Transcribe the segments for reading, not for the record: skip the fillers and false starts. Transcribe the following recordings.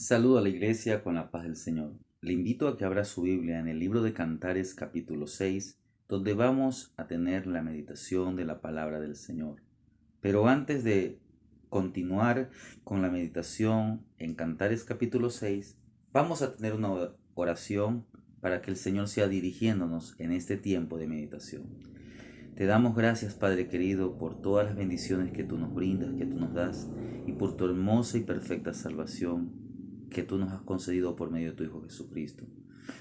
Saludo a la iglesia con la paz del Señor. Le invito a que abra su Biblia en el libro de Cantares capítulo 6, donde vamos a tener la meditación de la palabra del Señor. Pero antes de continuar con la meditación en Cantares capítulo 6, vamos a tener una oración para que el Señor sea dirigiéndonos en este tiempo de meditación. Te damos gracias, Padre querido, por todas las bendiciones que tú nos brindas, que tú nos das, y por tu hermosa y perfecta salvación que tú nos has concedido por medio de tu Hijo Jesucristo.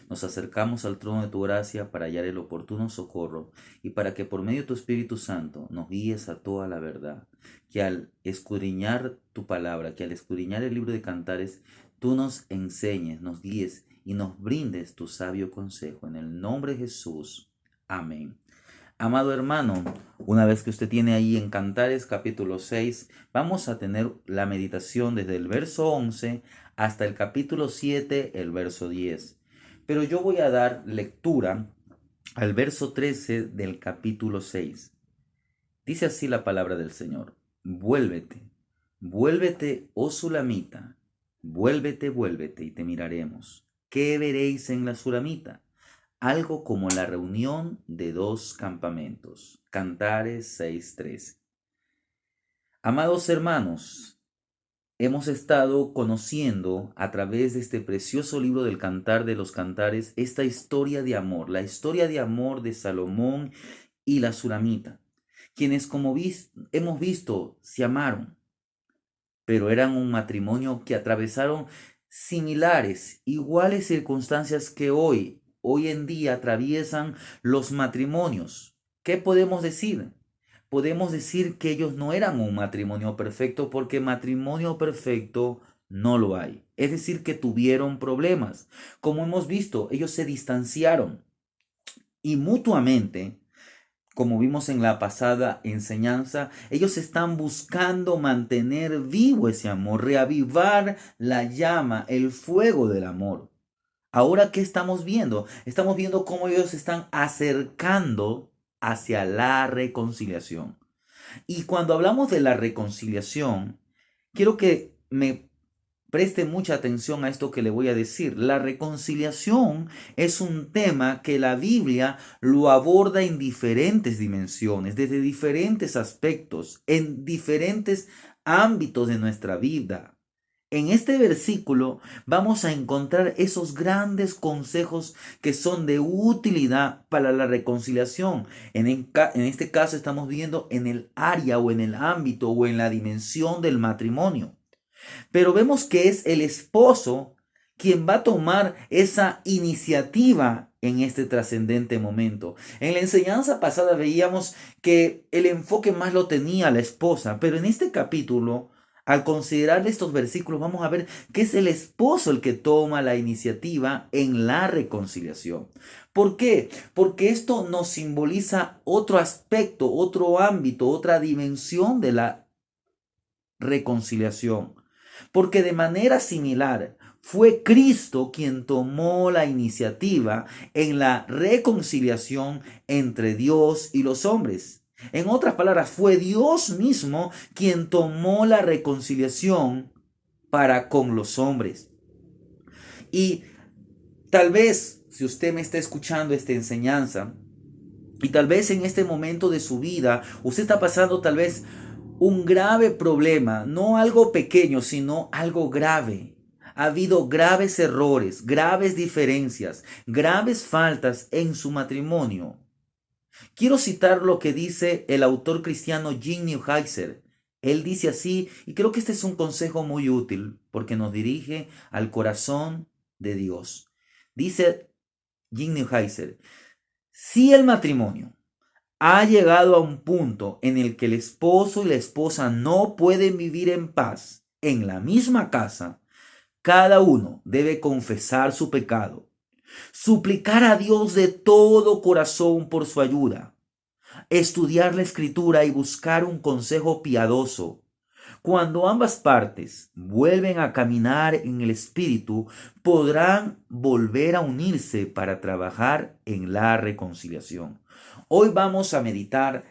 Nos acercamos al trono de tu gracia para hallar el oportuno socorro y para que por medio de tu Espíritu Santo nos guíes a toda la verdad. Que al escudriñar tu palabra, que al escudriñar el libro de Cantares, tú nos enseñes, nos guíes y nos brindes tu sabio consejo. En el nombre de Jesús. Amén. Amado hermano, una vez que usted tiene ahí en Cantares capítulo 6, vamos a tener la meditación desde el verso 11 hasta el capítulo 7, el verso 10. Pero yo voy a dar lectura al verso 13 del capítulo 6. Dice así la palabra del Señor: Vuélvete, vuélvete, oh Sulamita, vuélvete, vuélvete, y te miraremos. ¿Qué veréis en la Sulamita? Algo como la reunión de dos campamentos. Cantares 6:13. Amados hermanos, hemos estado conociendo a través de este precioso libro del Cantar de los Cantares esta historia de amor, la historia de amor de Salomón y la Sulamita, quienes como hemos visto se amaron, pero eran un matrimonio que atravesaron similares, iguales circunstancias que hoy en día atraviesan los matrimonios. ¿Qué podemos decir? Podemos decir que ellos no eran un matrimonio perfecto porque matrimonio perfecto no lo hay. Es decir, que tuvieron problemas. Como hemos visto, ellos se distanciaron y mutuamente, como vimos en la pasada enseñanza, ellos están buscando mantener vivo ese amor, reavivar la llama, el fuego del amor. Ahora, ¿qué estamos viendo? Estamos viendo cómo ellos se están acercando hacia la reconciliación. Y cuando hablamos de la reconciliación, quiero que me preste mucha atención a esto que le voy a decir. La reconciliación es un tema que la Biblia lo aborda en diferentes dimensiones, desde diferentes aspectos, en diferentes ámbitos de nuestra vida. En este versículo vamos a encontrar esos grandes consejos que son de utilidad para la reconciliación. En este caso estamos viendo en el área o en el ámbito o en la dimensión del matrimonio. Pero vemos que es el esposo quien va a tomar esa iniciativa en este trascendente momento. En la enseñanza pasada veíamos que el enfoque más lo tenía la esposa, pero en este capítulo, al considerar estos versículos, vamos a ver que es el esposo el que toma la iniciativa en la reconciliación. ¿Por qué? Porque esto nos simboliza otro aspecto, otro ámbito, otra dimensión de la reconciliación. Porque de manera similar fue Cristo quien tomó la iniciativa en la reconciliación entre Dios y los hombres. En otras palabras, fue Dios mismo quien tomó la reconciliación para con los hombres. Y tal vez, si usted me está escuchando esta enseñanza, y tal vez en este momento de su vida, usted está pasando tal vez un grave problema, no algo pequeño, sino algo grave. Ha habido graves errores, graves diferencias, graves faltas en su matrimonio. Quiero citar lo que dice el autor cristiano Jim Newheiser. Él dice así, y creo que este es un consejo muy útil porque nos dirige al corazón de Dios. Dice Jim Newheiser: si el matrimonio ha llegado a un punto en el que el esposo y la esposa no pueden vivir en paz en la misma casa, cada uno debe confesar su pecado, suplicar a Dios de todo corazón por su ayuda, estudiar la escritura y buscar un consejo piadoso. Cuando ambas partes vuelven a caminar en el Espíritu, podrán volver a unirse para trabajar en la reconciliación. Hoy vamos a meditar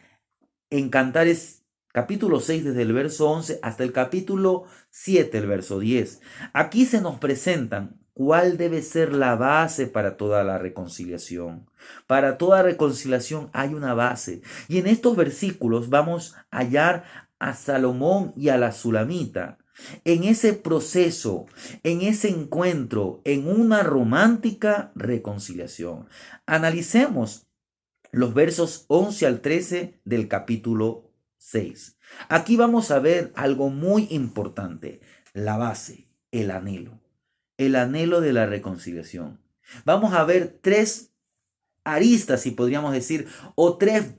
en Cantares Capítulo 6 desde el verso 11 hasta el capítulo 7, el verso 10. Aquí se nos presentan cuál debe ser la base para toda la reconciliación. Para toda reconciliación hay una base. Y en estos versículos vamos a hallar a Salomón y a la Sulamita en ese proceso, en ese encuentro, en una romántica reconciliación. Analicemos los versos 11 al 13 del capítulo 6. Aquí vamos a ver algo muy importante, la base, el anhelo de la reconciliación. Vamos a ver tres aristas, si podríamos decir, o tres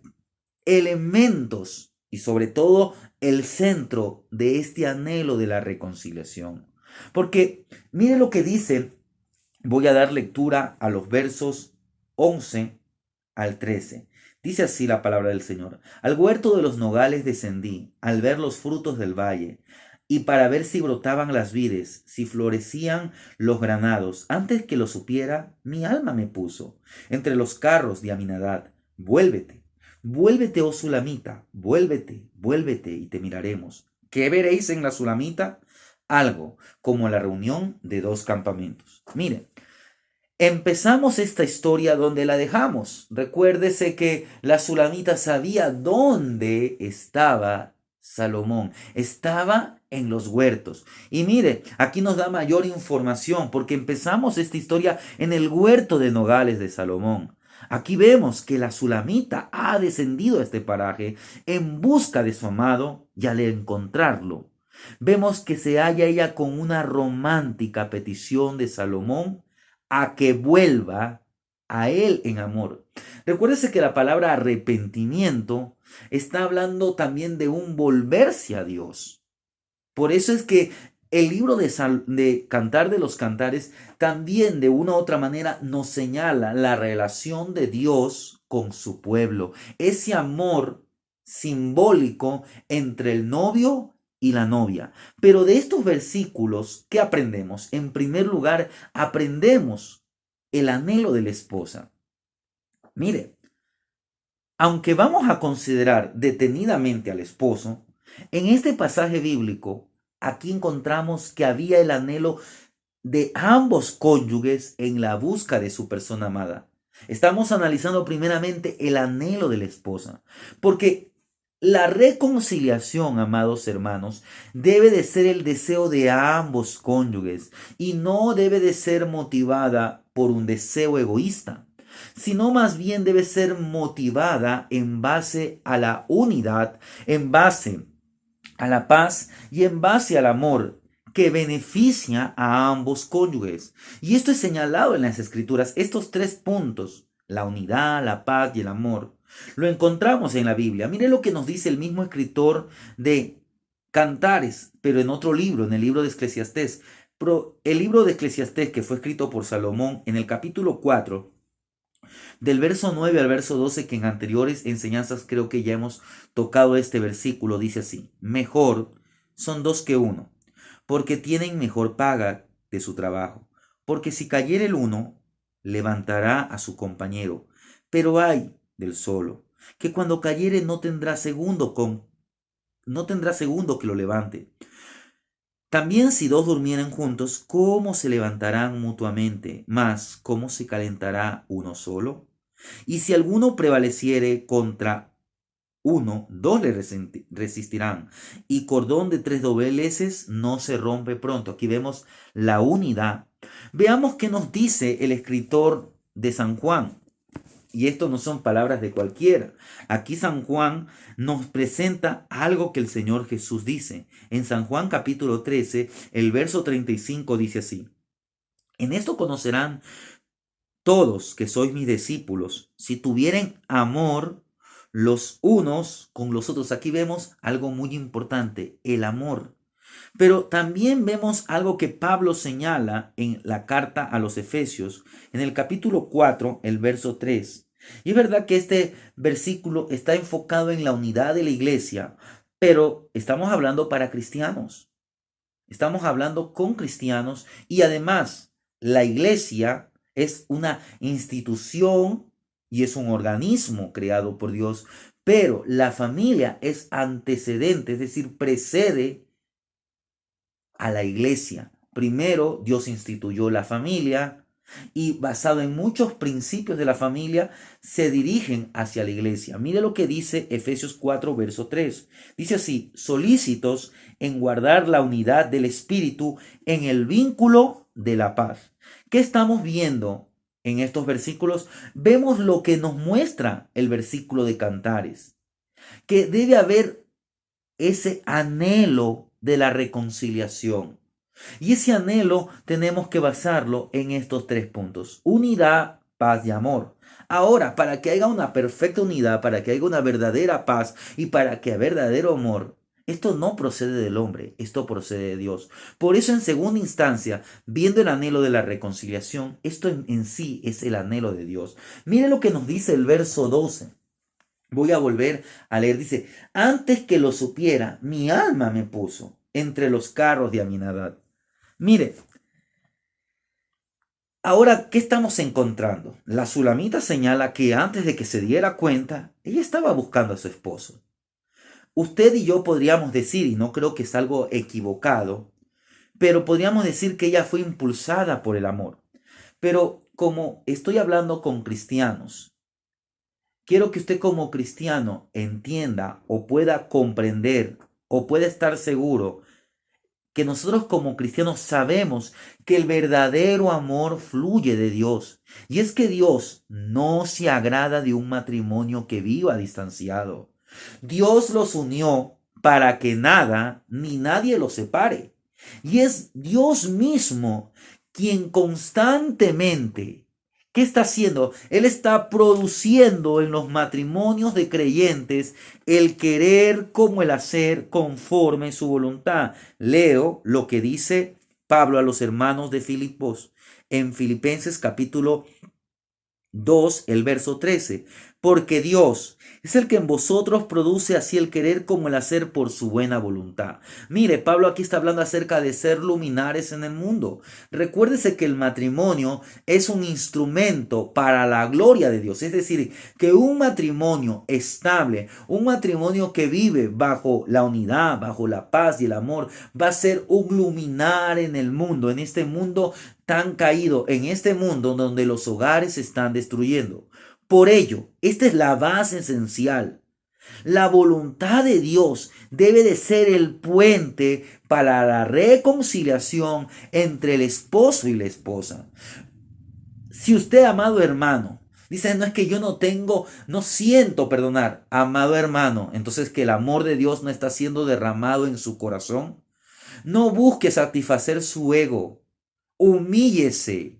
elementos y sobre todo el centro de este anhelo de la reconciliación. Porque mire lo que dice, voy a dar lectura a los versos 11 al 13. Dice así la palabra del Señor. Al huerto de los nogales descendí, al ver los frutos del valle, y para ver si brotaban las vides, si florecían los granados. Antes que lo supiera, mi alma me puso entre los carros de Aminadab. Vuélvete, vuélvete, oh Sulamita, vuélvete, vuélvete, y te miraremos. ¿Qué veréis en la Sulamita? Algo como la reunión de dos campamentos. Miren, empezamos esta historia donde la dejamos. Recuérdese que la Sulamita sabía dónde estaba Salomón. Estaba en los huertos. Y mire, aquí nos da mayor información porque empezamos esta historia en el huerto de nogales de Salomón. Aquí vemos que la Sulamita ha descendido a este paraje en busca de su amado y al encontrarlo, vemos que se halla ella con una romántica petición de Salomón a que vuelva a él en amor. Recuérdese que la palabra arrepentimiento está hablando también de un volverse a Dios. Por eso es que el libro de Cantar de los Cantares también de una u otra manera nos señala la relación de Dios con su pueblo. Ese amor simbólico entre el novio y la novia. Pero de estos versículos, ¿qué aprendemos? En primer lugar, aprendemos el anhelo de la esposa. Mire, aunque vamos a considerar detenidamente al esposo, en este pasaje bíblico, aquí encontramos que había el anhelo de ambos cónyuges en la busca de su persona amada. Estamos analizando primeramente el anhelo de la esposa, porque la reconciliación, amados hermanos, debe de ser el deseo de ambos cónyuges y no debe de ser motivada por un deseo egoísta, sino más bien debe ser motivada en base a la unidad, en base a la paz y en base al amor que beneficia a ambos cónyuges. Y esto es señalado en las Escrituras, estos tres puntos, la unidad, la paz y el amor, lo encontramos en la Biblia. Mire lo que nos dice el mismo escritor de Cantares, pero en otro libro, en el libro de Eclesiastés. El libro de Eclesiastés que fue escrito por Salomón en el capítulo 4, del verso 9 al verso 12, que en anteriores enseñanzas creo que ya hemos tocado este versículo, dice así: mejor son dos que uno, porque tienen mejor paga de su trabajo. Porque si cayere el uno, levantará a su compañero. Pero ay del solo, que cuando cayere no tendrá segundo que lo levante. También si dos durmieren juntos, ¿cómo se levantarán mutuamente? Mas, ¿cómo se calentará uno solo? Y si alguno prevaleciere contra uno, dos le resistirán. Y cordón de tres dobleces no se rompe pronto. Aquí vemos la unidad. Veamos qué nos dice el escritor de San Juan. Y esto no son palabras de cualquiera. Aquí San Juan nos presenta algo que el Señor Jesús dice. En San Juan capítulo 13, el verso 35 dice así: en esto conocerán todos que sois mis discípulos, si tuvieren amor los unos con los otros. Aquí vemos algo muy importante, el amor. Pero también vemos algo que Pablo señala en la carta a los Efesios, en el capítulo 4, el verso 3. Y es verdad que este versículo está enfocado en la unidad de la iglesia, pero estamos hablando para cristianos. Estamos hablando con cristianos y además la iglesia es una institución y es un organismo creado por Dios Pero la familia es antecedente, es decir, precede a la iglesia. Primero, Dios instituyó la familia y basado en muchos principios de la familia, se dirigen hacia la iglesia. Mire lo que dice Efesios 4, verso 3. Dice así: solícitos en guardar la unidad del espíritu en el vínculo de la paz. ¿Qué estamos viendo en estos versículos? Vemos lo que nos muestra el versículo de Cantares, que debe haber ese anhelo de la reconciliación. Y ese anhelo tenemos que basarlo en estos tres puntos: unidad, paz y amor. Ahora, para que haya una perfecta unidad, para que haya una verdadera paz y para que haya verdadero amor, esto no procede del hombre, esto procede de Dios. Por eso, en segunda instancia, viendo el anhelo de la reconciliación, esto en sí es el anhelo de Dios. Mire lo que nos dice el verso 12. Voy a volver a leer. Dice: antes que lo supiera, mi alma me puso entre los carros de Aminadab. Mire, ahora, ¿qué estamos encontrando? La Sulamita señala que antes de que se diera cuenta, ella estaba buscando a su esposo. Usted y yo podríamos decir, y no creo que es algo equivocado, pero podríamos decir que ella fue impulsada por el amor. Pero como estoy hablando con cristianos, quiero que usted como cristiano entienda o pueda comprender o pueda estar seguro que nosotros como cristianos sabemos que el verdadero amor fluye de Dios. Y es que Dios no se agrada de un matrimonio que viva distanciado. Dios los unió para que nada ni nadie los separe. Y es Dios mismo quien constantemente, ¿qué está haciendo? Él está produciendo en los matrimonios de creyentes el querer como el hacer conforme su voluntad. Leo lo que dice Pablo a los hermanos de Filipos en Filipenses capítulo 2, el verso 13. Porque Dios es el que en vosotros produce así el querer como el hacer por su buena voluntad. Mire, Pablo aquí está hablando acerca de ser luminares en el mundo. Recuérdese que el matrimonio es un instrumento para la gloria de Dios. Es decir, que un matrimonio estable, un matrimonio que vive bajo la unidad, bajo la paz y el amor, va a ser un luminar en el mundo, en este mundo tan caído, en este mundo donde los hogares se están destruyendo. Por ello, esta es la base esencial. La voluntad de Dios debe de ser el puente para la reconciliación entre el esposo y la esposa. Si usted, amado hermano, dice: no, es que yo no siento perdonar, amado hermano, entonces que el amor de Dios no está siendo derramado en su corazón. No busque satisfacer su ego, humíllese.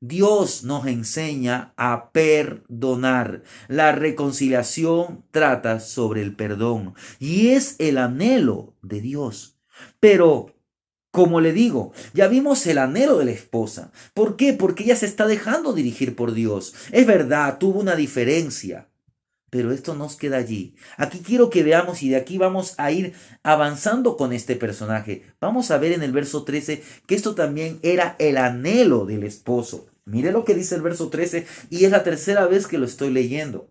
Dios nos enseña a perdonar. La reconciliación trata sobre el perdón y es el anhelo de Dios. Pero, como le digo, ya vimos el anhelo de la esposa. ¿Por qué? Porque ella se está dejando dirigir por Dios. Es verdad, tuvo una diferencia. Pero esto nos queda allí. Aquí quiero que veamos y de aquí vamos a ir avanzando con este personaje. Vamos a ver en el verso 13 que esto también era el anhelo del esposo. Mire lo que dice el verso 13 y es la tercera vez que lo estoy leyendo.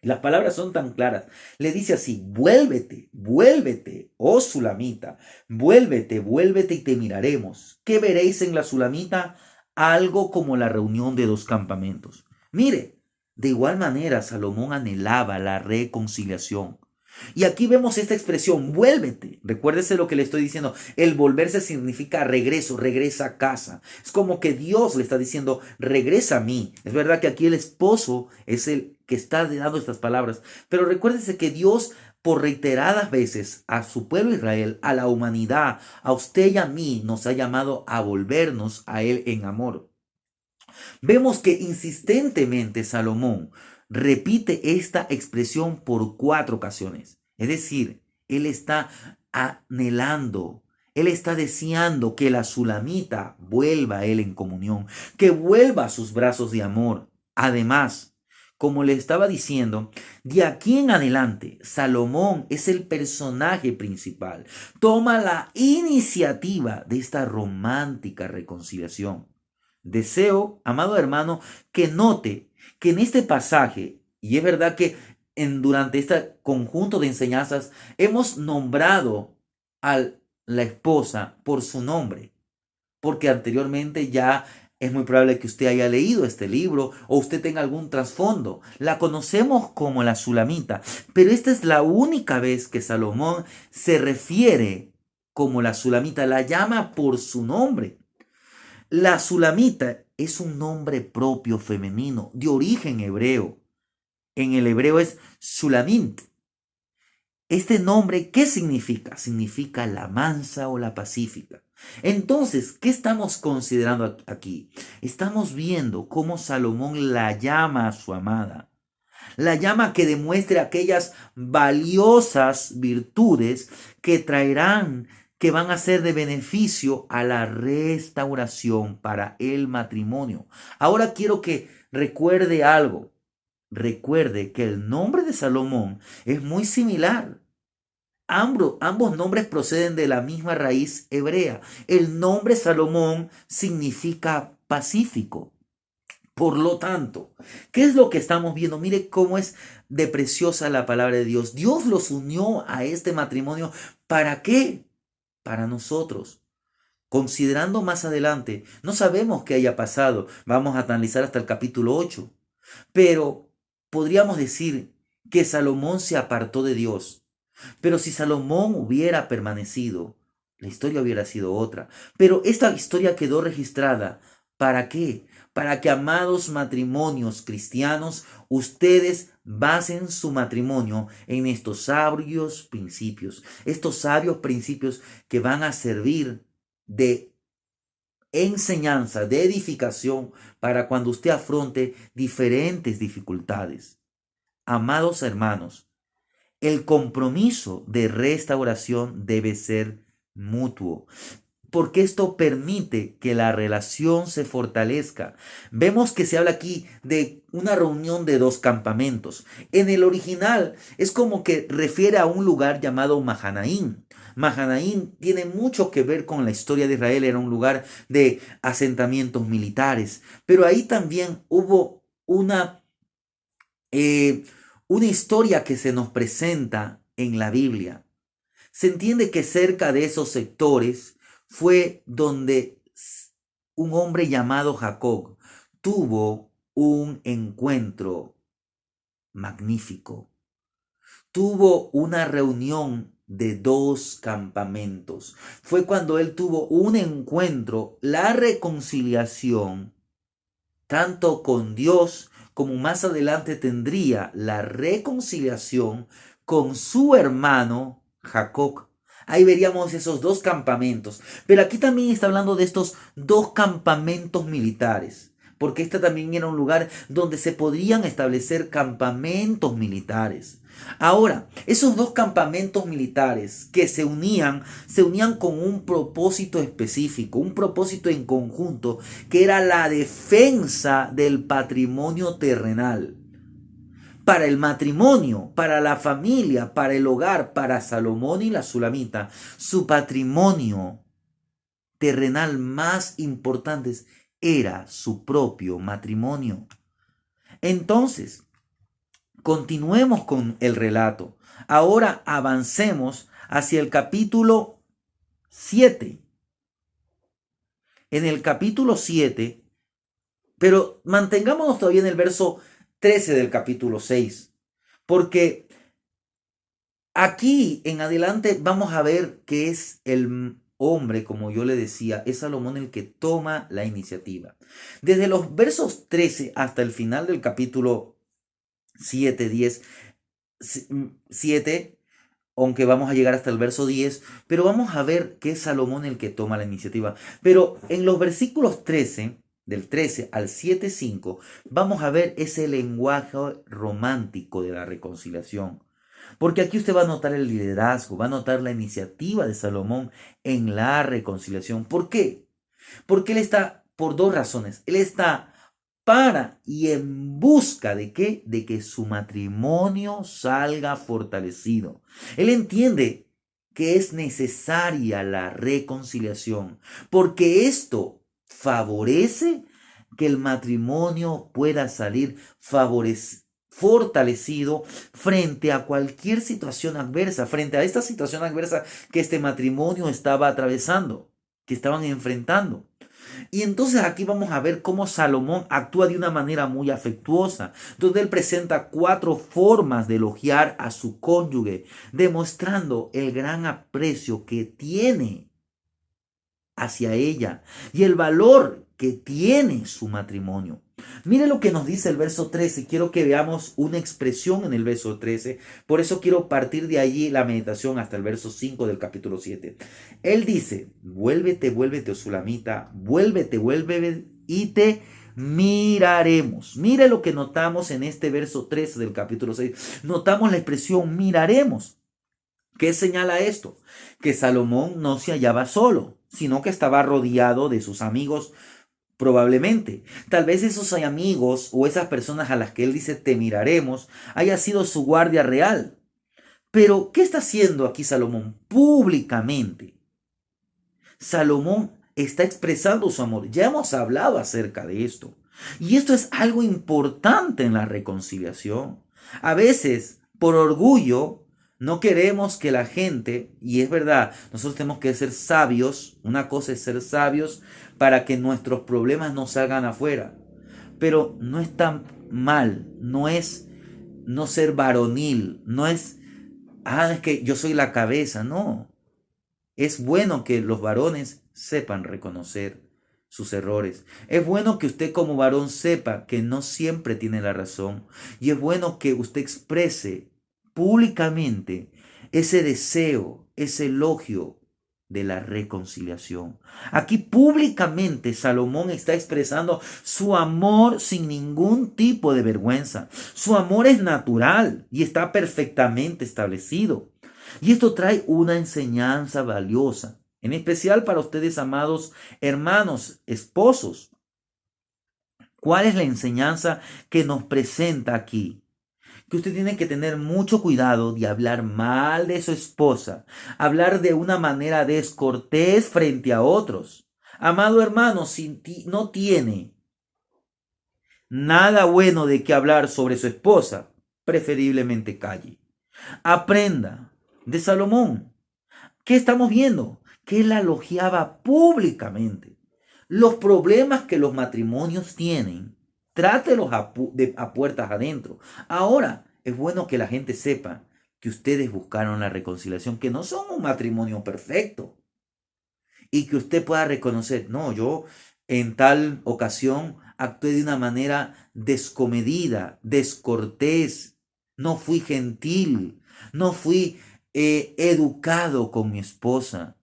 Las palabras son tan claras. Le dice así: vuélvete, vuélvete, oh Sulamita, vuélvete, vuélvete y te miraremos. ¿Qué veréis en la Sulamita? Algo como la reunión de dos campamentos. Mire, de igual manera Salomón anhelaba la reconciliación. Y aquí vemos esta expresión: vuélvete. Recuérdese lo que le estoy diciendo. El volverse significa regreso, regresa a casa. Es como que Dios le está diciendo: regresa a mí. Es verdad que aquí el esposo es el que está dando estas palabras. Pero recuérdese que Dios, por reiteradas veces, a su pueblo Israel, a la humanidad, a usted y a mí, nos ha llamado a volvernos a Él en amor. Vemos que insistentemente Salomón repite esta expresión por 4 ocasiones. Es decir, él está anhelando, él está deseando que la Sulamita vuelva a él en comunión, que vuelva a sus brazos de amor. Además, como le estaba diciendo, de aquí en adelante, Salomón es el personaje principal. Toma la iniciativa de esta romántica reconciliación. Deseo, amado hermano, que note que en este pasaje, y es verdad que durante este conjunto de enseñanzas hemos nombrado a la esposa por su nombre, porque anteriormente ya es muy probable que usted haya leído este libro o usted tenga algún trasfondo. La conocemos como la Sulamita, pero esta es la única vez que Salomón se refiere como la Sulamita, la llama por su nombre. La Sulamita es un nombre propio femenino de origen hebreo. En el hebreo es Sulamint. Este nombre, ¿qué significa? Significa la mansa o la pacífica. Entonces, ¿qué estamos considerando aquí? Estamos viendo cómo Salomón la llama a su amada. La llama que demuestre aquellas valiosas virtudes que traerán, que van a ser de beneficio a la restauración para el matrimonio. Ahora quiero que recuerde algo. Recuerde que el nombre de Salomón es muy similar. Ambos nombres proceden de la misma raíz hebrea. El nombre Salomón significa pacífico. Por lo tanto, ¿qué es lo que estamos viendo? Mire cómo es de preciosa la palabra de Dios. Dios los unió a este matrimonio. ¿Para qué? Para nosotros. Considerando más adelante, no sabemos qué haya pasado. Vamos a analizar hasta el capítulo 8. Pero podríamos decir que Salomón se apartó de Dios. Pero si Salomón hubiera permanecido, la historia hubiera sido otra. Pero esta historia quedó registrada. ¿Para qué? Para que, amados matrimonios cristianos, ustedes basen su matrimonio en estos sabios principios. Estos sabios principios que van a servir de enseñanza, de edificación para cuando usted afronte diferentes dificultades. Amados hermanos, el compromiso de restauración debe ser mutuo, porque esto permite que la relación se fortalezca. Vemos que se habla aquí de una reunión de dos campamentos. En el original es como que refiere a un lugar llamado Mahanaim. Mahanaim tiene mucho que ver con la historia de Israel, era un lugar de asentamientos militares, pero ahí también hubo una historia que se nos presenta en la Biblia. Se entiende que cerca de esos sectores fue donde un hombre llamado Jacob tuvo un encuentro magnífico. Tuvo una reunión de dos campamentos. Fue cuando él tuvo un encuentro, la reconciliación, tanto con Dios como más adelante tendría la reconciliación con su hermano Jacob. Ahí veríamos esos dos campamentos. Pero aquí también está hablando de estos dos campamentos militares, porque este también era un lugar donde se podrían establecer campamentos militares. Ahora, esos dos campamentos militares que se unían con un propósito específico, un propósito en conjunto, que era la defensa del patrimonio terrenal. Para el matrimonio, para la familia, para el hogar, para Salomón y la Sulamita, su patrimonio terrenal más importante era su propio matrimonio. Entonces, continuemos con el relato. Ahora avancemos hacia el capítulo 7. En el capítulo 7, pero mantengámonos todavía en el verso 13 del capítulo 6, porque aquí en adelante vamos a ver que es el hombre, como yo le decía, es Salomón el que toma la iniciativa. Desde los versos 13 hasta el final del capítulo 7, 10, 7, aunque vamos a llegar hasta el verso 10, pero vamos a ver que es Salomón el que toma la iniciativa. Pero en los versículos 13, del 13 al 7:5, vamos a ver ese lenguaje romántico de la reconciliación. Porque aquí usted va a notar el liderazgo, va a notar la iniciativa de Salomón en la reconciliación. ¿Por qué? Porque él está, por dos razones. Él está para y en busca de qué? De que su matrimonio salga fortalecido. Él entiende que es necesaria la reconciliación, porque esto favorece que el matrimonio pueda salir fortalecido frente a cualquier situación adversa, frente a esta situación adversa que este matrimonio estaba atravesando, que estaban enfrentando. Y entonces aquí vamos a ver cómo Salomón actúa de una manera muy afectuosa, donde él presenta 4 formas de elogiar a su cónyuge, demostrando el gran aprecio que tiene hacia ella y el valor que tiene su matrimonio. Mire lo que nos dice el verso 13. Quiero que veamos una expresión en el verso 13. Por eso quiero partir de allí la meditación hasta el verso 5 del capítulo 7. Él dice, vuélvete, vuélvete, oh Sulamita, vuélvete, vuélvete y te miraremos. Mire lo que notamos en este verso 13 del capítulo 6. Notamos la expresión miraremos. ¿Qué señala esto? Que Salomón no se hallaba solo, sino que estaba rodeado de sus amigos. Probablemente, tal vez esos amigos o esas personas a las que él dice te miraremos haya sido su guardia real. Pero, ¿qué está haciendo aquí Salomón? Públicamente. Salomón está expresando su amor. Ya hemos hablado acerca de esto. Y esto es algo importante en la reconciliación. A veces, por orgullo, no queremos que la gente, y es verdad, nosotros tenemos que ser sabios. Una cosa es ser sabios para que nuestros problemas no salgan afuera. Pero no es tan mal, no es no ser varonil, no es, es que yo soy la cabeza, no. Es bueno que los varones sepan reconocer sus errores. Es bueno que usted como varón sepa que no siempre tiene la razón. Y es bueno que usted exprese públicamente ese deseo, ese elogio de la reconciliación. Aquí públicamente Salomón está expresando su amor sin ningún tipo de vergüenza. Su amor es natural y está perfectamente establecido. Y esto trae una enseñanza valiosa, en especial para ustedes, amados hermanos, esposos. ¿Cuál es la enseñanza que nos presenta aquí? Que usted tiene que tener mucho cuidado de hablar mal de su esposa, hablar de una manera descortés frente a otros. Amado hermano, si no tiene nada bueno de qué hablar sobre su esposa, preferiblemente calle. Aprenda de Salomón. ¿Qué estamos viendo? Que él la elogiaba públicamente. Los problemas que los matrimonios tienen, trátelos a puertas adentro. Ahora, es bueno que la gente sepa que ustedes buscaron la reconciliación, que no son un matrimonio perfecto. Y que usted pueda reconocer, no, yo en tal ocasión actué de una manera descomedida, descortés, no fui gentil, no fui educado con mi esposa.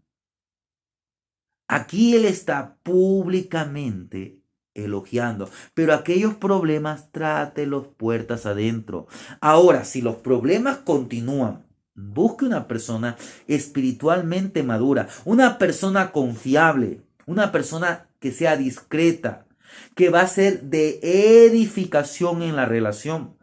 Aquí él está públicamente elogiando, pero aquellos problemas trátelos puertas adentro. Ahora, si los problemas continúan, busque una persona espiritualmente madura, una persona confiable, una persona que sea discreta, que va a ser de edificación en la relación.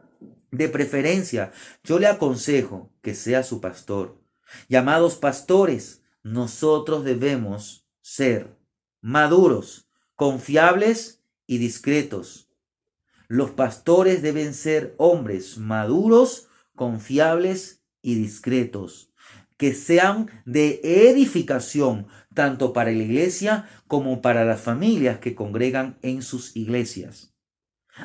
De preferencia, yo le aconsejo que sea su pastor. Llamados pastores, nosotros debemos ser maduros, confiables y discretos. Los pastores deben ser hombres maduros, confiables y discretos, que sean de edificación tanto para la iglesia como para las familias que congregan en sus iglesias.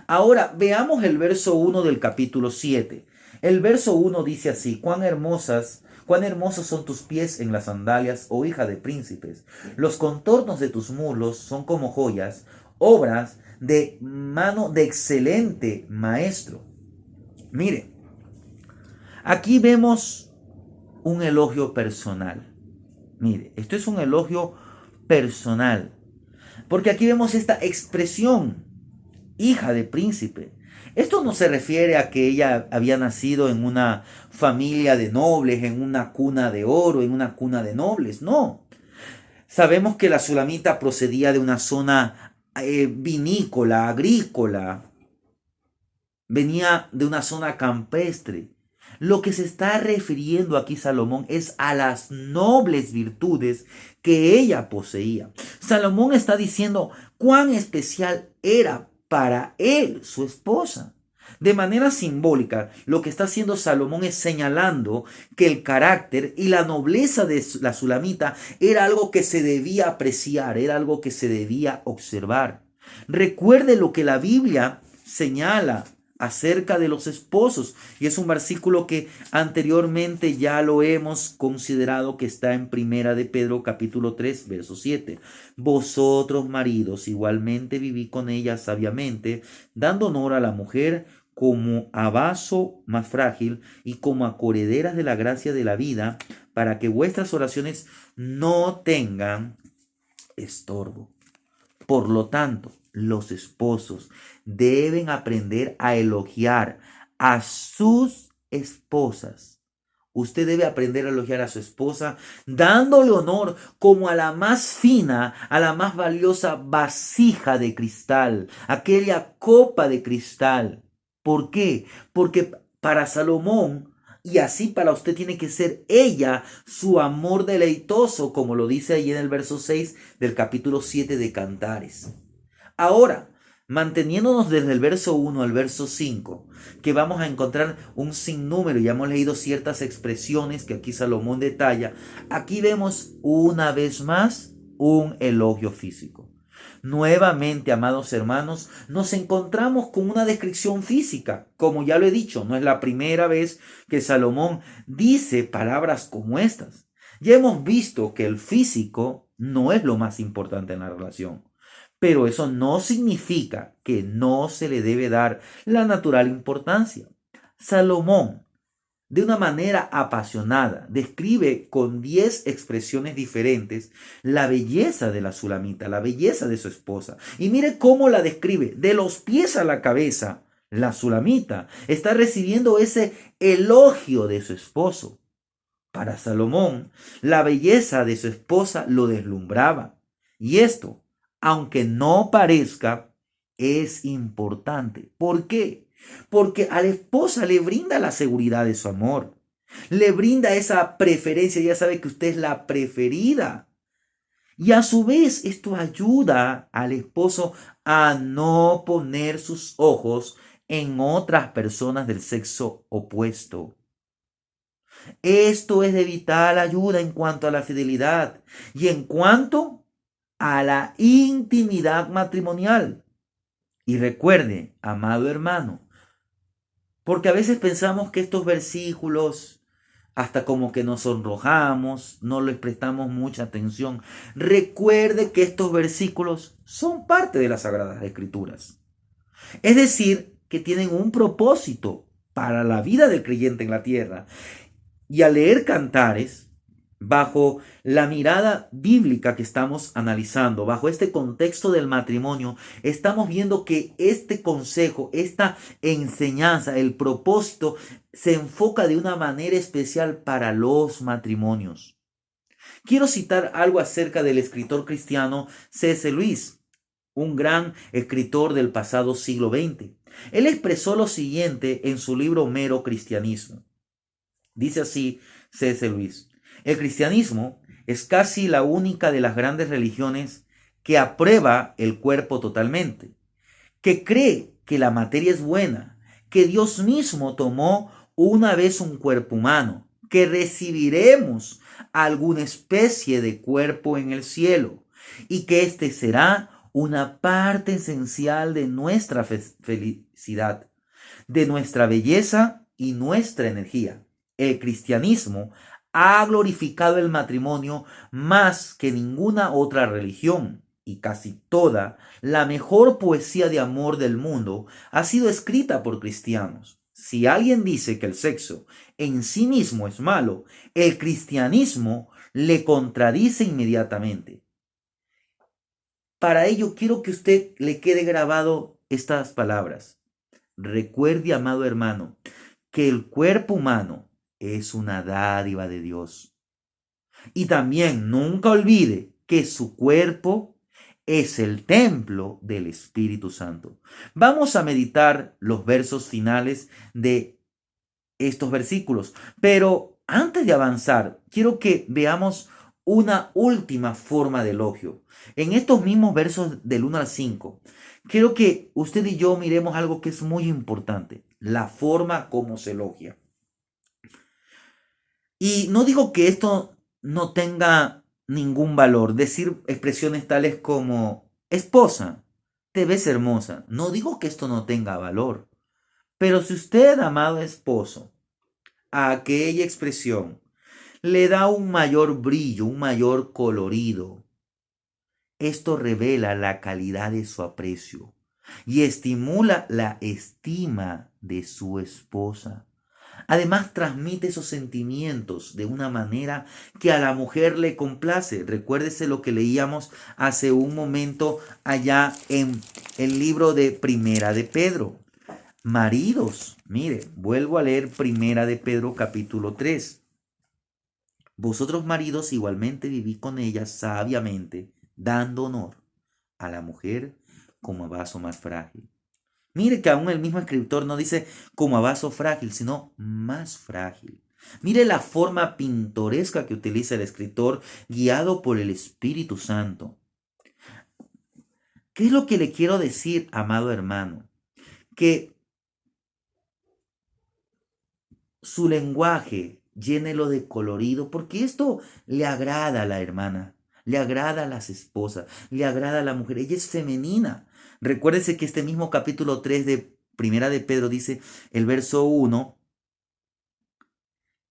Ahora veamos el verso 1 del capítulo 7. El verso 1 dice así: cuán hermosos son tus pies en las sandalias, oh hija de príncipes. Los contornos de tus muslos son como joyas, obras de mano de excelente maestro. Mire, aquí vemos un elogio personal. Mire, esto es un elogio personal, porque aquí vemos esta expresión, hija de príncipe. Esto no se refiere a que ella había nacido en una familia de nobles, en una cuna de oro, en una cuna de nobles. No. Sabemos que la Sulamita procedía de una zona vinícola, agrícola. Venía de una zona campestre. Lo que se está refiriendo aquí Salomón es a las nobles virtudes que ella poseía. Salomón está diciendo cuán especial era para él su esposa. De manera simbólica, lo que está haciendo Salomón es señalando que el carácter y la nobleza de la Sulamita era algo que se debía apreciar, era algo que se debía observar. Recuerde lo que la Biblia señala acerca de los esposos, y es un versículo que anteriormente ya lo hemos considerado, que está en Primera de Pedro capítulo 3 verso 7. Vosotros maridos igualmente vivid con ella sabiamente, dando honor a la mujer como a vaso más frágil y como a correderas de la gracia de la vida, para que vuestras oraciones no tengan estorbo. Por lo tanto, los esposos deben aprender a elogiar a sus esposas. Usted debe aprender a elogiar a su esposa, dándole honor como a la más fina, a la más valiosa vasija de cristal, aquella copa de cristal. ¿Por qué? Porque para Salomón, y así para usted, tiene que ser ella su amor deleitoso, como lo dice ahí en el verso 6 del capítulo 7 de Cantares. Ahora, manteniéndonos desde el verso 1 al verso 5, que vamos a encontrar un sinnúmero, ya hemos leído ciertas expresiones que aquí Salomón detalla, aquí vemos una vez más un elogio físico. Nuevamente, amados hermanos, nos encontramos con una descripción física. Como ya lo he dicho, no es la primera vez que Salomón dice palabras como estas. Ya hemos visto que el físico no es lo más importante en la relación. Pero eso no significa que no se le debe dar la natural importancia. Salomón, de una manera apasionada, describe con 10 expresiones diferentes la belleza de la Sulamita, la belleza de su esposa. Y mire cómo la describe, de los pies a la cabeza. La Sulamita está recibiendo ese elogio de su esposo. Para Salomón, la belleza de su esposa lo deslumbraba. Y esto, aunque no parezca, es importante. ¿Por qué? Porque a la esposa le brinda la seguridad de su amor. Le brinda esa preferencia. Ya sabe que usted es la preferida. Y a su vez, esto ayuda al esposo a no poner sus ojos en otras personas del sexo opuesto. Esto es de vital ayuda en cuanto a la fidelidad y en cuanto a la intimidad matrimonial. Y recuerde, amado hermano, porque a veces pensamos que estos versículos, hasta como que nos sonrojamos, no les prestamos mucha atención. Recuerde que estos versículos son parte de las Sagradas Escrituras. Es decir, que tienen un propósito para la vida del creyente en la tierra. Y al leer Cantares, bajo la mirada bíblica que estamos analizando, bajo este contexto del matrimonio, estamos viendo que este consejo, esta enseñanza, el propósito, se enfoca de una manera especial para los matrimonios. Quiero citar algo acerca del escritor cristiano C.S. Lewis, un gran escritor del pasado siglo XX. Él expresó lo siguiente en su libro Mero Cristianismo. Dice así C.S. Lewis: el cristianismo es casi la única de las grandes religiones que aprueba el cuerpo totalmente, que cree que la materia es buena, que Dios mismo tomó una vez un cuerpo humano, que recibiremos alguna especie de cuerpo en el cielo y que este será una parte esencial de nuestra felicidad, de nuestra belleza y nuestra energía. El cristianismo ha glorificado el matrimonio más que ninguna otra religión, y casi toda la mejor poesía de amor del mundo ha sido escrita por cristianos. Si alguien dice que el sexo en sí mismo es malo, el cristianismo le contradice inmediatamente. Para ello quiero que usted le quede grabado estas palabras. Recuerde, amado hermano, que el cuerpo humano es una dádiva de Dios. Y también nunca olvide que su cuerpo es el templo del Espíritu Santo. Vamos a meditar los versos finales de estos versículos, pero antes de avanzar, quiero que veamos una última forma de elogio. En estos mismos versos del 1 al 5, quiero que usted y yo miremos algo que es muy importante, la forma como se elogia. Y no digo que esto no tenga ningún valor, decir expresiones tales como esposa, te ves hermosa. No digo que esto no tenga valor, pero si usted, amado esposo, a aquella expresión le da un mayor brillo, un mayor colorido, esto revela la calidad de su aprecio y estimula la estima de su esposa. Además, transmite esos sentimientos de una manera que a la mujer le complace. Recuérdese lo que leíamos hace un momento allá en el libro de Primera de Pedro. Maridos, mire, vuelvo a leer Primera de Pedro capítulo 3. Vosotros maridos igualmente vivid con ella sabiamente, dando honor a la mujer como a vaso más frágil. Mire que aún el mismo escritor no dice como a vaso frágil, sino más frágil. Mire la forma pintoresca que utiliza el escritor guiado por el Espíritu Santo. ¿Qué es lo que le quiero decir, amado hermano? Que su lenguaje llénelo de colorido, porque esto le agrada a la hermana, le agrada a las esposas, le agrada a la mujer. Ella es femenina. Recuérdese que este mismo capítulo 3 de Primera de Pedro dice, el verso 1,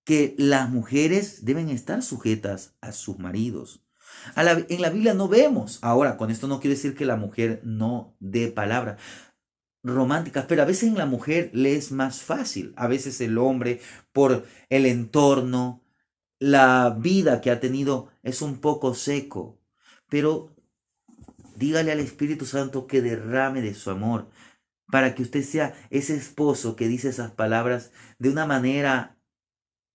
que las mujeres deben estar sujetas a sus maridos. En la Biblia no vemos, ahora con esto no quiero decir que la mujer no dé palabra románticas, pero a veces en la mujer le es más fácil, a veces el hombre por el entorno, la vida que ha tenido es un poco seco, pero dígale al Espíritu Santo que derrame de su amor para que usted sea ese esposo que dice esas palabras de una manera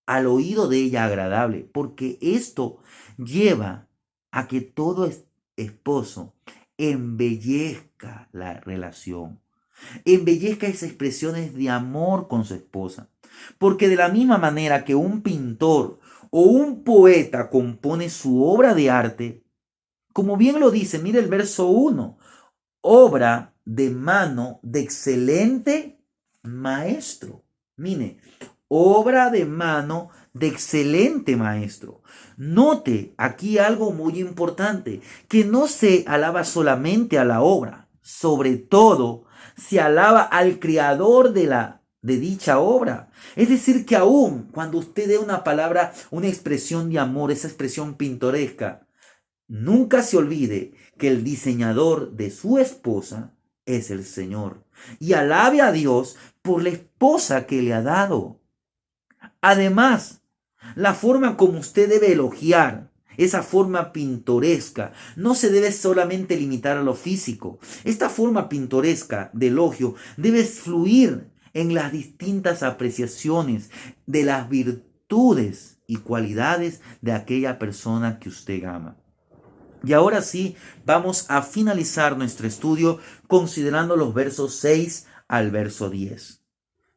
al oído de ella agradable, porque esto lleva a que todo esposo embellezca la relación, embellezca esas expresiones de amor con su esposa. Porque de la misma manera que un pintor o un poeta compone su obra de arte, como bien lo dice, mire el verso 1, obra de mano de excelente maestro. Mire, obra de mano de excelente maestro. Note aquí algo muy importante, que no se alaba solamente a la obra, sobre todo se alaba al creador de dicha obra. Es decir, que aún cuando usted dé una palabra, una expresión de amor, esa expresión pintoresca, nunca se olvide que el diseñador de su esposa es el Señor. Y alabe a Dios por la esposa que le ha dado. Además, la forma como usted debe elogiar, esa forma pintoresca, no se debe solamente limitar a lo físico. Esta forma pintoresca de elogio debe fluir en las distintas apreciaciones de las virtudes y cualidades de aquella persona que usted ama. Y ahora sí, vamos a finalizar nuestro estudio considerando los versos 6 al verso 10.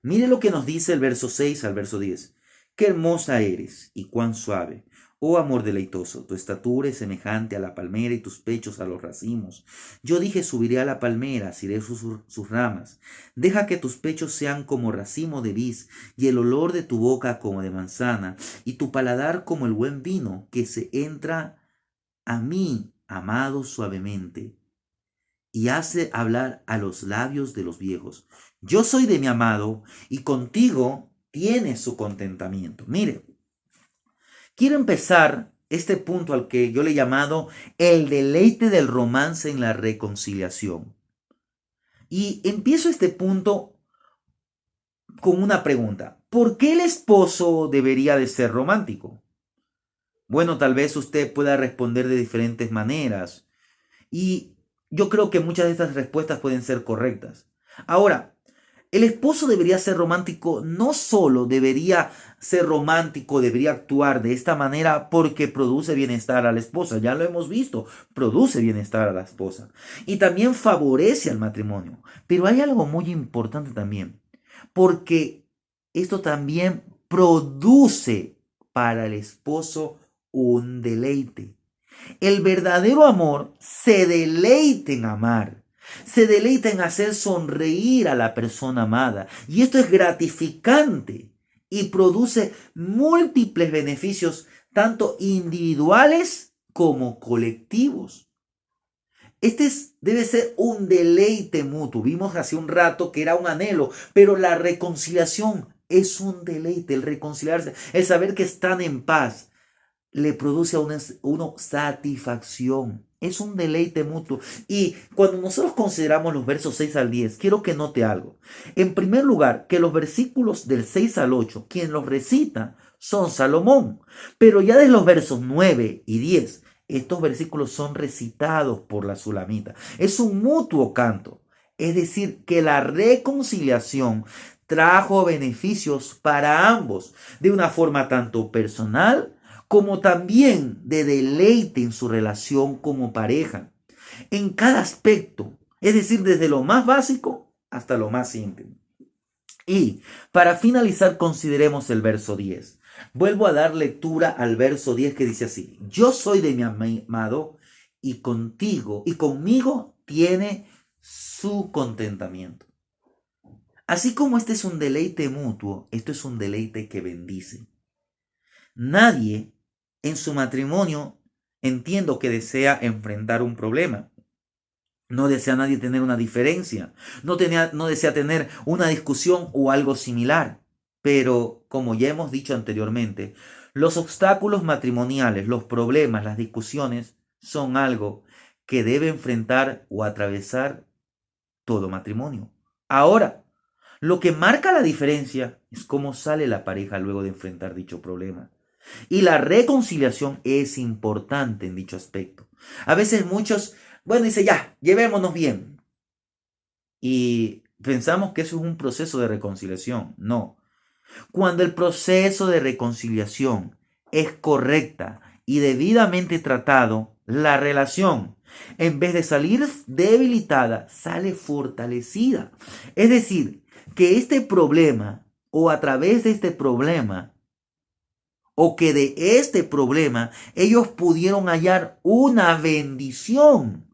Mire lo que nos dice el verso 6 al verso 10. Qué hermosa eres y cuán suave, oh amor deleitoso, tu estatura es semejante a la palmera y tus pechos a los racimos. Yo dije, subiré a la palmera, asiré sus ramas. Deja que tus pechos sean como racimo de vis y el olor de tu boca como de manzana y tu paladar como el buen vino que se entra a mí, amado suavemente, y hace hablar a los labios de los viejos. Yo soy de mi amado, y contigo tiene su contentamiento. Mire, quiero empezar este punto al que yo le he llamado el deleite del romance en la reconciliación. Y empiezo este punto con una pregunta. ¿Por qué el esposo debería de ser romántico? Bueno, tal vez usted pueda responder de diferentes maneras. Y yo creo que muchas de estas respuestas pueden ser correctas. Ahora, el esposo debería ser romántico, no solo debería ser romántico, debería actuar de esta manera porque produce bienestar a la esposa. Ya lo hemos visto, produce bienestar a la esposa. Y también favorece al matrimonio. Pero hay algo muy importante también, porque esto también produce para el esposo un deleite. El verdadero amor se deleita en amar, se deleita en hacer sonreír a la persona amada. Y esto es gratificante y produce múltiples beneficios, tanto individuales como colectivos. Debe ser un deleite mutuo. Vimos hace un rato que era un anhelo, pero la reconciliación es un deleite, el reconciliarse, el saber que están en paz le produce a uno satisfacción. Es un deleite mutuo. Y cuando nosotros consideramos los versos 6 al 10, quiero que note algo. En primer lugar, que los versículos del 6 al 8, quien los recita son Salomón. Pero ya desde los versos 9 y 10, estos versículos son recitados por la Sulamita. Es un mutuo canto. Es decir, que la reconciliación trajo beneficios para ambos, de una forma tanto personal como también de deleite en su relación como pareja, en cada aspecto, es decir, desde lo más básico hasta lo más íntimo. Y para finalizar, consideremos el verso 10. Vuelvo a dar lectura al verso 10 que dice así: yo soy de mi amado y contigo y conmigo tiene su contentamiento. Así como este es un deleite mutuo, esto es un deleite que bendice. Nadie en su matrimonio, entiendo que desea enfrentar un problema. No desea nadie tener una diferencia. No desea tener una discusión o algo similar. Pero, como ya hemos dicho anteriormente, los obstáculos matrimoniales, los problemas, las discusiones, son algo que debe enfrentar o atravesar todo matrimonio. Ahora, lo que marca la diferencia es cómo sale la pareja luego de enfrentar dicho problema. Y la reconciliación es importante en dicho aspecto. A veces muchos, dicen ya, llevémonos bien. Y pensamos que eso es un proceso de reconciliación. No. Cuando el proceso de reconciliación es correcta y debidamente tratado, la relación, en vez de salir debilitada, sale fortalecida. Es decir, que este problema o a través de este problema o que de este problema ellos pudieron hallar una bendición.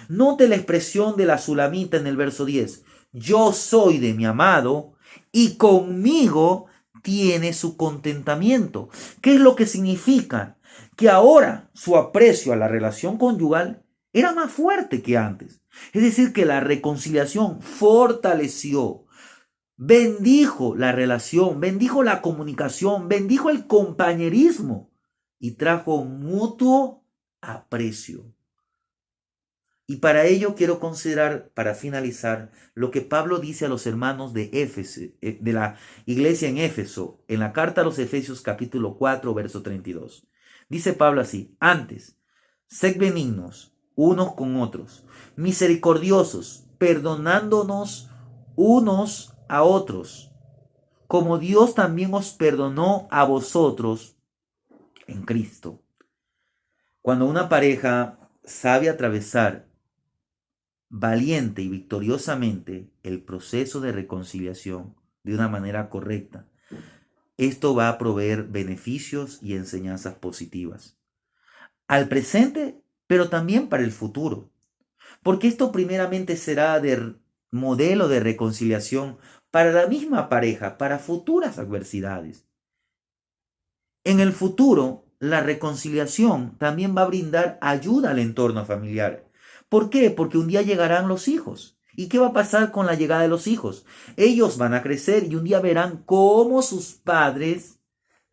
Note la expresión de la Sulamita en el verso 10. Yo soy de mi amado y conmigo tiene su contentamiento. ¿Qué es lo que significa? Que ahora su aprecio a la relación conyugal era más fuerte que antes. Es decir, que la reconciliación fortaleció, bendijo la relación, bendijo la comunicación, bendijo el compañerismo y trajo mutuo aprecio. Y para ello quiero considerar, para finalizar, lo que Pablo dice a los hermanos de Éfeso, de la iglesia en Éfeso, en la carta a los Efesios capítulo 4, verso 32. Dice Pablo así: antes, sed benignos unos con otros, misericordiosos, perdonándonos unos a otros, como Dios también os perdonó a vosotros en Cristo. Cuando una pareja sabe atravesar valiente y victoriosamente el proceso de reconciliación de una manera correcta, esto va a proveer beneficios y enseñanzas positivas al presente, pero también para el futuro, porque esto primeramente será de modelo de reconciliación para la misma pareja, para futuras adversidades. En el futuro, la reconciliación también va a brindar ayuda al entorno familiar. ¿Por qué? Porque un día llegarán los hijos. ¿Y qué va a pasar con la llegada de los hijos? Ellos van a crecer y un día verán cómo sus padres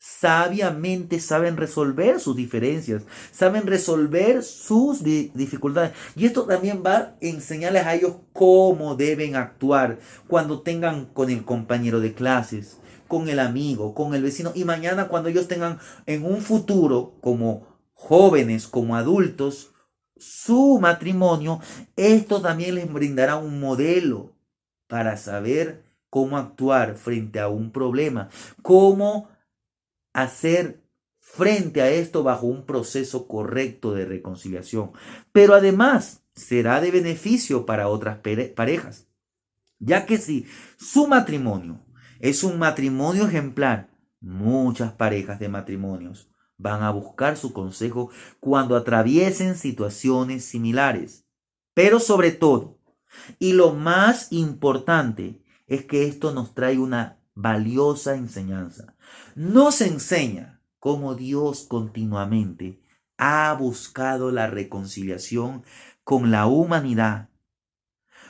sabiamente saben resolver sus diferencias, saben resolver sus dificultades. Y esto también va a enseñarles a ellos cómo deben actuar cuando tengan con el compañero de clases, con el amigo, con el vecino. Y mañana cuando ellos tengan en un futuro como jóvenes, como adultos, su matrimonio, esto también les brindará un modelo para saber cómo actuar frente a un problema, cómo hacer frente a esto bajo un proceso correcto de reconciliación. Pero además será de beneficio para otras parejas, ya que si su matrimonio es un matrimonio ejemplar, muchas parejas de matrimonios van a buscar su consejo cuando atraviesen situaciones similares. Pero sobre todo, y lo más importante, es que esto nos trae una valiosa enseñanza. Nos enseña cómo Dios continuamente ha buscado la reconciliación con la humanidad.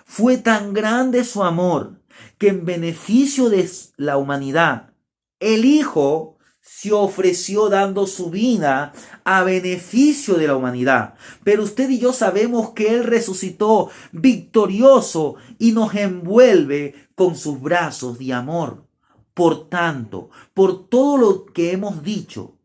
Fue tan grande su amor que en beneficio de la humanidad, el Hijo se ofreció dando su vida a beneficio de la humanidad. Pero usted y yo sabemos que Él resucitó victorioso y nos envuelve con sus brazos de amor. Por tanto, por todo lo que hemos dicho,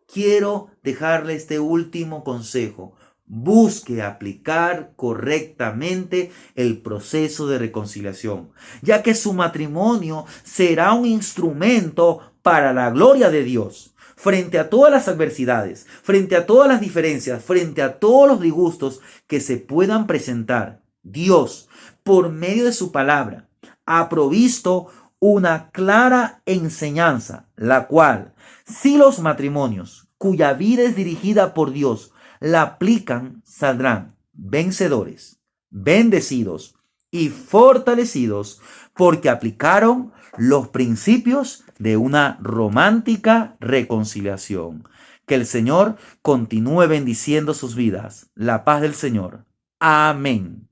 quiero dejarle este último consejo. Busque aplicar correctamente el proceso de reconciliación, ya que su matrimonio será un instrumento para la gloria de Dios. Frente a todas las adversidades, frente a todas las diferencias, frente a todos los disgustos que se puedan presentar, Dios, por medio de su palabra, ha provisto una clara enseñanza, la cual, si los matrimonios cuya vida es dirigida por Dios la aplican, saldrán vencedores, bendecidos y fortalecidos porque aplicaron los principios de una romántica reconciliación. Que el Señor continúe bendiciendo sus vidas. La paz del Señor. Amén.